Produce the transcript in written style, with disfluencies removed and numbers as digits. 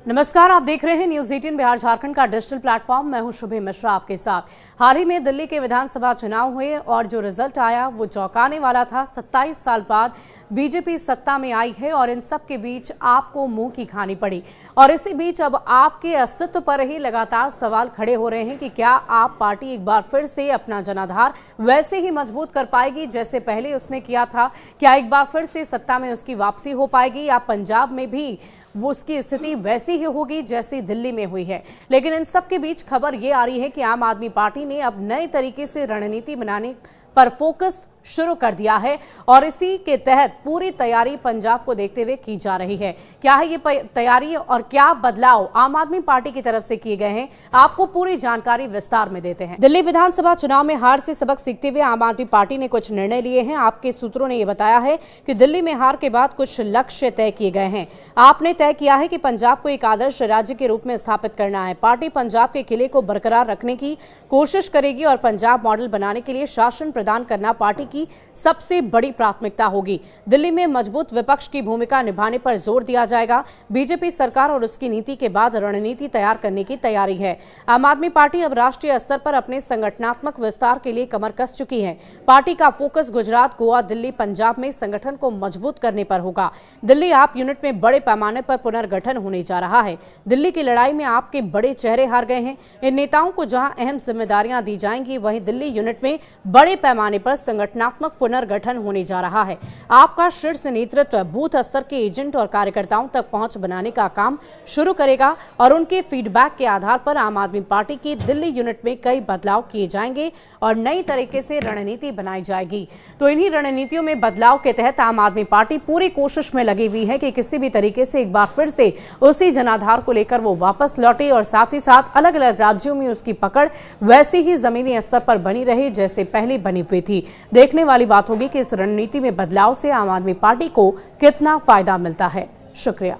नमस्कार, आप देख रहे हैं न्यूज 18 बिहार झारखंड का डिजिटल प्लेटफॉर्म। मैं हूं शुभे मिश्रा आपके साथ। हाल ही में दिल्ली के विधानसभा चुनाव हुए और जो रिजल्ट आया वो चौंकाने वाला था। 27 साल बाद बीजेपी सत्ता में आई है और इन सब के बीच आपको मुंह की खानी पड़ी। और इसी बीच अब आपके अस्तित्व पर ही लगातार सवाल खड़े हो रहे हैं कि क्या आप पार्टी एक बार फिर से अपना जनाधार वैसे ही मजबूत कर पाएगी जैसे पहले उसने किया था। क्या एक बार फिर से सत्ता में उसकी वापसी हो पाएगी या पंजाब में भी वो उसकी स्थिति वैसी ही होगी जैसी दिल्ली में हुई है। लेकिन इन सब के बीच खबर ये आ रही है कि आम आदमी पार्टी ने अब नए तरीके से रणनीति बनाने पर फोकस शुरू कर दिया है और इसी के तहत पूरी तैयारी पंजाब को देखते हुए की जा रही है। क्या है ये तैयारी और क्या बदलाव आम आदमी पार्टी की तरफ से किए गए हैं, आपको पूरी जानकारी विस्तार में देते हैं। दिल्ली विधानसभा चुनाव में हार से सबक सीखते हुए आम आदमी पार्टी ने कुछ निर्णय लिए हैं। आपके सूत्रों ने यह बताया है कि दिल्ली में हार के बाद कुछ लक्ष्य तय किए गए हैं। आपने तय किया है कि पंजाब को एक आदर्श राज्य के रूप में स्थापित करना है। पार्टी पंजाब के किले को बरकरार रखने की कोशिश करेगी और पंजाब मॉडल बनाने के लिए शासन प्रदान करना पार्टी की सबसे बड़ी प्राथमिकता होगी। दिल्ली में मजबूत विपक्ष की भूमिका निभाने पर जोर दिया जाएगा। बीजेपी सरकार और उसकी नीति के बाद रणनीति तैयार करने की तैयारी है। आम आदमी पार्टी अब राष्ट्रीय स्तर पर अपने संगठनात्मक विस्तार के लिए कमर कस चुकी है। पार्टी का फोकस गुजरात, गोवा, दिल्ली, पंजाब में संगठन को मजबूत करने पर होगा। दिल्ली आप यूनिट में बड़े पैमाने पर पुनर्गठन होने जा रहा है। दिल्ली की लड़ाई में आपके बड़े चेहरे हार गए हैं। इन नेताओं को जहां अहम जिम्मेदारियां दी जाएंगी, वहीं दिल्ली यूनिट में बड़े पैमाने पर संगठनात्मक पुनर्गठन होने जा रहा है। आपका शीर्ष नेतृत्व बूथ स्तर के एजेंट और कार्यकर्ताओं तक पहुंच बनाने का काम शुरू करेगा और उनके फीडबैक के आधार पर आम आदमी पार्टी की दिल्ली यूनिट में कई बदलाव किए जाएंगे और नई तरीके से रणनीति बनाई जाएगी। तो इन्हीं रणनीतियों में बदलाव के तहत आम आदमी पार्टी पूरी कोशिश में लगी हुई है कि किसी भी तरीके से एक बार फिर से उसी जनाधार को लेकर वो वापस लौटे और साथ ही साथ अलग अलग राज्यों में उसकी पकड़ वैसी ही जमीनी स्तर पर बनी रहे जैसे पहले बनी हुई थी। देखने वाली बात होगी कि इस रणनीति में बदलाव से आम आदमी पार्टी को कितना फायदा मिलता है। शुक्रिया।